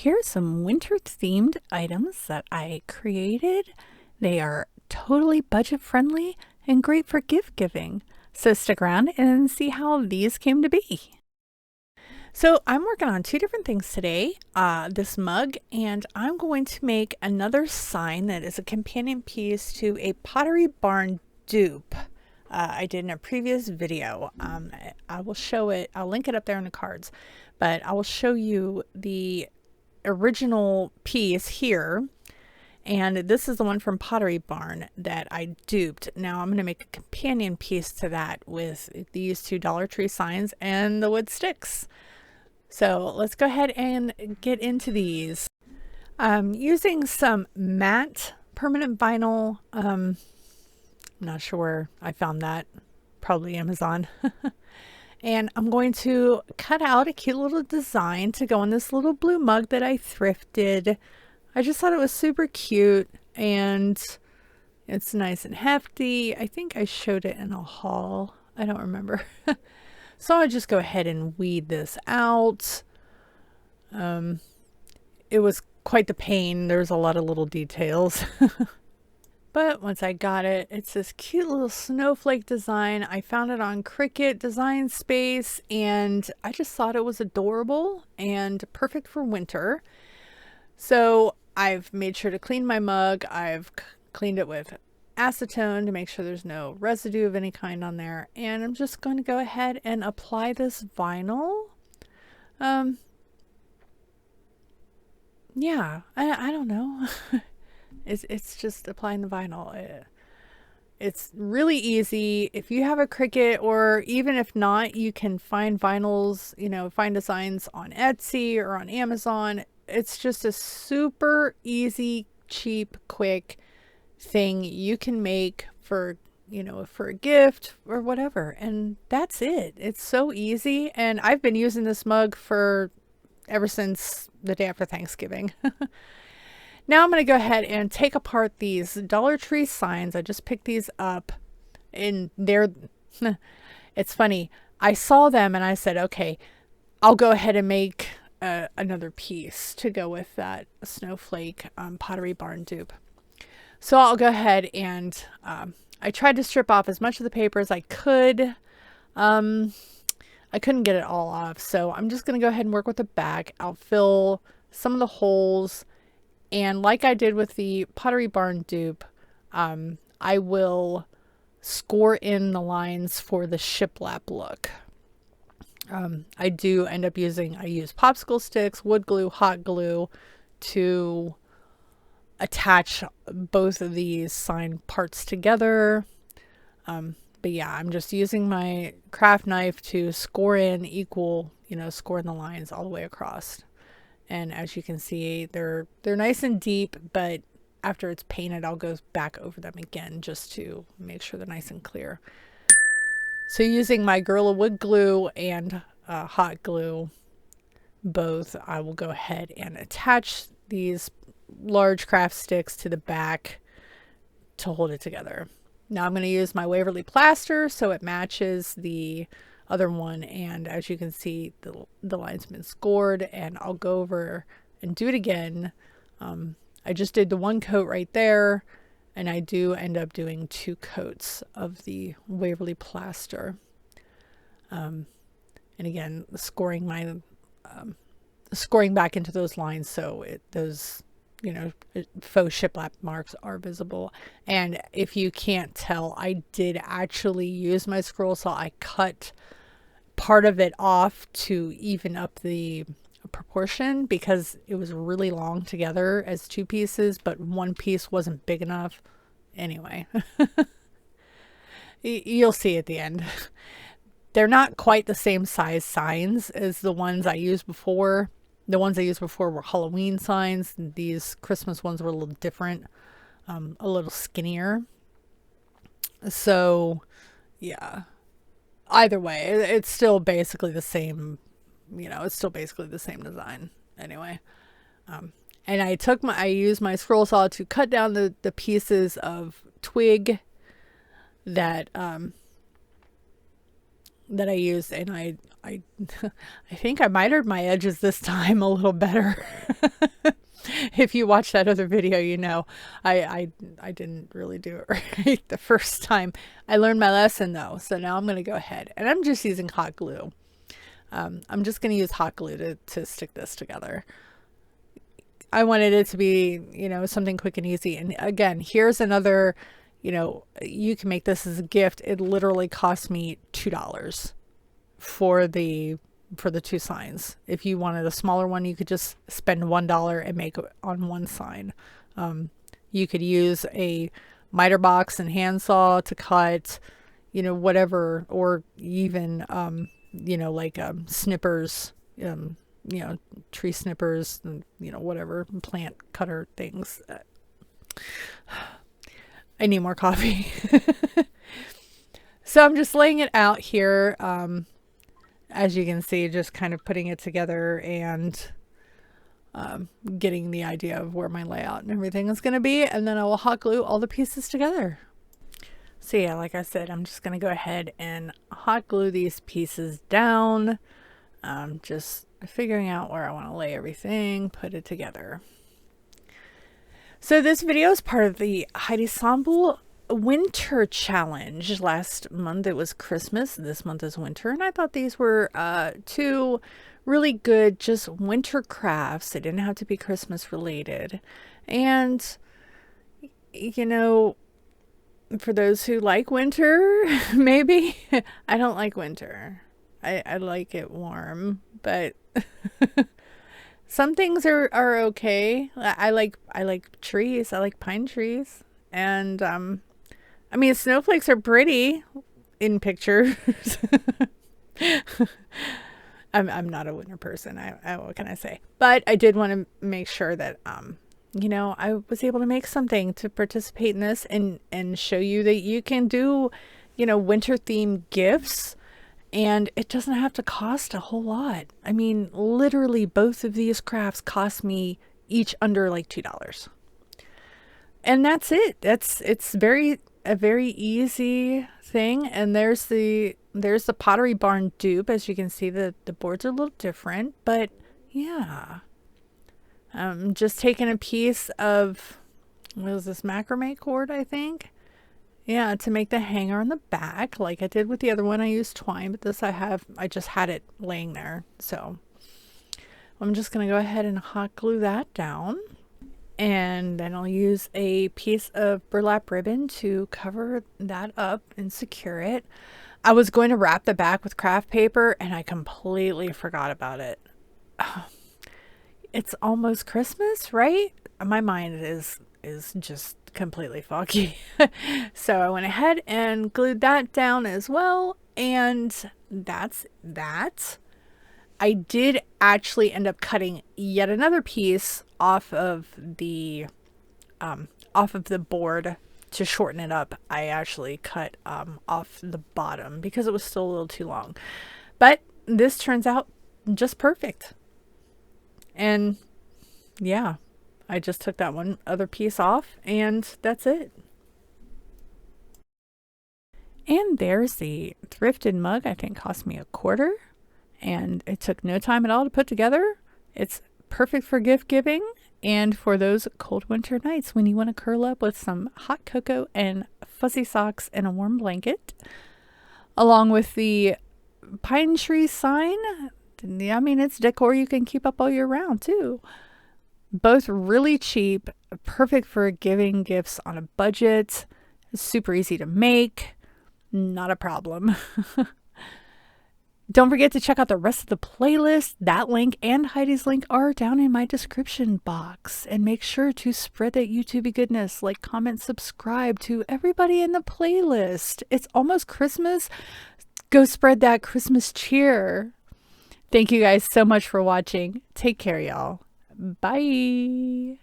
Here's some winter themed items that I created. They are totally budget friendly and great for gift giving. So stick around and see how these came to be. So I'm working on two different things today, this mug, and I'm going to make another sign that is a companion piece to a Pottery Barn dupe I did in a previous video. I will show it, I'll link it up there in the cards, but I will show you the original piece here, and this is the one from Pottery Barn that I duped. Now I'm going to make a companion piece to that with these two Dollar Tree signs and the wood sticks. So let's go ahead and get into these. I'm using some matte permanent vinyl. I'm not sure where I found that, probably Amazon. And I'm going to cut out a cute little design to go on this little blue mug that I thrifted. I just thought it was super cute and it's nice and hefty. I think I showed it in a haul. I don't remember. So I'll just go ahead and weed this out. It was quite the pain. There's a lot of little details. But once I got it, it's this cute little snowflake design. I found it on Cricut Design Space and I just thought it was adorable and perfect for winter. So I've made sure to clean my mug. I've cleaned it with acetone to make sure there's no residue of any kind on there. And I'm just going to go ahead and apply this vinyl. Yeah, I don't know. It's just applying the vinyl. It's really easy. If you have a Cricut, or even if not, you can find vinyls, find designs on Etsy or on Amazon. It's just a super easy, cheap, quick thing you can make for, for a gift or whatever. And that's it. It's so easy. And I've been using this mug ever since the day after Thanksgiving. Now I'm going to go ahead and take apart these Dollar Tree signs. I just picked these up and it's funny. I saw them and I said, okay, I'll go ahead and make another piece to go with that snowflake Pottery Barn dupe. So I'll go ahead and I tried to strip off as much of the paper as I could. I couldn't get it all off. So I'm just going to go ahead and work with the back. I'll fill some of the holes. And like I did with the Pottery Barn dupe, I will score in the lines for the shiplap look. I use popsicle sticks, wood glue, hot glue to attach both of these sign parts together. But yeah, I'm just using my craft knife to score in the lines all the way across. And as you can see, they're nice and deep, but after it's painted, I'll go back over them again just to make sure they're nice and clear. So using my Gorilla Wood Glue and hot glue, both, I will go ahead and attach these large craft sticks to the back to hold it together. Now I'm going to use my Waverly plaster so it matches the other one, and as you can see, the line's been scored, and I'll go over and do it again. I just did the one coat right there, and I do end up doing 2 coats of the Waverly plaster. And again, scoring back into those lines so those faux shiplap marks are visible. And if you can't tell, I did actually use my scroll saw. I cut part of it off to even up the proportion because it was really long together as 2 pieces, but one piece wasn't big enough. Anyway, you'll see at the end. They're not quite the same size signs as the ones I used before. The ones I used before were Halloween signs. These Christmas ones were a little different, a little skinnier. So yeah. Either way, it's still basically the same, it's still basically the same design anyway. And I used my scroll saw to cut down the pieces of twig that I used, and I I think I mitered my edges this time a little better. If you watch that other video, you know I didn't really do it right the first time. I learned my lesson though, so now I'm going to go ahead and I'm just using hot glue. I'm just going to use hot glue to stick this together. I wanted it to be, you know, something quick and easy. And again, here's another, you know, you can make this as a gift. It literally cost me $2 for the 2 signs. If you wanted a smaller one, you could just spend $1 and make it on 1 sign. You could use a miter box and handsaw to cut, you know, whatever, or even, you know, like snippers, you know, tree snippers, and, you know, whatever, plant cutter things. I need more coffee. So I'm just laying it out here. As you can see, just kind of putting it together and getting the idea of where my layout and everything is going to be. And then I will hot glue all the pieces together. So yeah, like I said, I'm just going to go ahead and hot glue these pieces down. Just figuring out where I want to lay everything, put it together. So this video is part of the Heidi Sonboul winter challenge. Last month it was Christmas, this month is winter, and I thought these were 2 really good just winter crafts. They didn't have to be Christmas related. And you know, for those who like winter, maybe. I don't like winter. I like it warm, but some things are okay. I like trees. I like pine trees. And I mean, snowflakes are pretty in pictures. I'm not a winter person. What can I say? But I did want to make sure that you know, I was able to make something to participate in this and show you that you can do, you know, winter themed gifts. And it doesn't have to cost a whole lot. I mean, literally both of these crafts cost me each under like $2. And that's it. It's a very easy thing. And there's the Pottery Barn dupe. As you can see, the boards are a little different, but yeah. Just taking a piece of, what is this, macrame cord, I think? Yeah, to make the hanger on the back, like I did with the other one. I used twine, but this I just had it laying there. So I'm just going to go ahead and hot glue that down. And then I'll use a piece of burlap ribbon to cover that up and secure it. I was going to wrap the back with craft paper and I completely forgot about it. It's almost Christmas, right? My mind is just completely foggy. So I went ahead and glued that down as well, and that's that. I did actually end up cutting yet another piece off of the board to shorten it up. I actually cut off the bottom because it was still a little too long, but this turns out just perfect. And yeah, I just took that one other piece off and that's it. And there's the thrifted mug. I think cost me $0.25 and it took no time at all to put together. It's perfect for gift giving and for those cold winter nights when you want to curl up with some hot cocoa and fuzzy socks and a warm blanket. Along with the pine tree sign. I mean, it's decor you can keep up all year round too. Both really cheap, perfect for giving gifts on a budget, super easy to make, not a problem. Don't forget to check out the rest of the playlist. That link and Heidi's link are down in my description box. And make sure to spread that YouTube goodness, like, comment, subscribe to everybody in the playlist. It's almost Christmas. Go spread that Christmas cheer. Thank you guys so much for watching. Take care, y'all. Bye.